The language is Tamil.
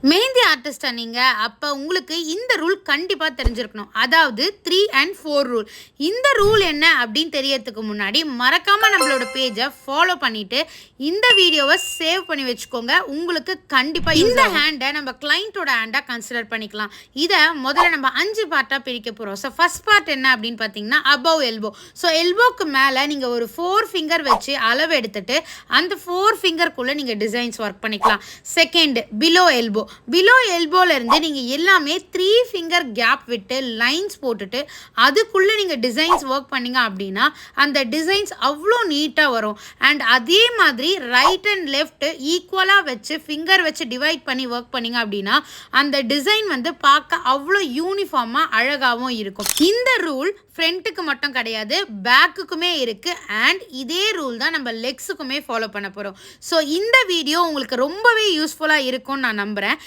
மெஹந்தி ஆர்டிஸ்டா நீங்க? அப்ப உங்களுக்கு இந்த ரூல் கண்டிப்பா தெரிஞ்சிருக்கணும். அதாவது 3 அண்ட் 4 ரூல். இந்த ரூல் என்ன அப்படின்னு தெரியறதுக்கு முன்னாடி மறக்காம நம்மளோட பேஜ ஃபாலோ பண்ணிட்டு இந்த வீடியோவ சேவ் பண்ணி வச்சுக்கோங்க. உங்களுக்கு கண்டிப்பா இந்த ஹேண்ட நம்ம கிளையண்டோட ஹேண்டா கன்சிடர் பண்ணிக்கலாம். இத முதல்ல நம்ம 5 பார்ட்டா பிரிக்க போறோம். ஸோ ஃபர்ஸ்ட் பார்ட் என்ன அப்படின்னு பார்த்தீங்கன்னா அபவ் எல்போ. ஸோ எல்போக்கு மேல நீங்க ஒரு 4 ஃபிங்கர் வச்சு அளவு எடுத்துட்டு அந்த 4 ஃபிங்கருக்குள்ள நீங்க டிசைன்ஸ் ஒர்க் பண்ணிக்கலாம். Second below elbow. பிலோ எல்போல இருந்து நீங்க எல்லாமே 3 ஃபிங்கர் கேப் விட்டு லைன்ஸ் போட்டுட்டு அதுக்குள்ள நீங்க டிசைன்ஸ் ஒர்க் பண்ணீங்க அப்படின்னா அந்த டிசைன்ஸ் அவ்வளோ நீட்டா வரும். அண்ட் அதே மாதிரி ரைட் அண்ட் லெஃப்ட் ஈக்குவலா வச்சு ஃபிங்கர் வச்சு டிவைட் பண்ணி ஒர்க் பண்ணீங்க அப்படின்னா அந்த டிசைன் வந்து பார்க்க அவ்வளோ யூனிஃபார்மா அழகாகவும் இருக்கும். இந்த ரூல் ஃப்ரண்ட்டுக்கு மட்டும் கிடையாது, பேக்குக்குமே இருக்கு. அண்ட் இதே ரூல் தான் நம்ம லெக்ஸுக்குமே ஃபாலோ பண்ண போறோம். ஸோ இந்த வீடியோ உங்களுக்கு ரொம்பவே யூஸ்ஃபுல்லா இருக்கும்னு நான் நம்புறேன்.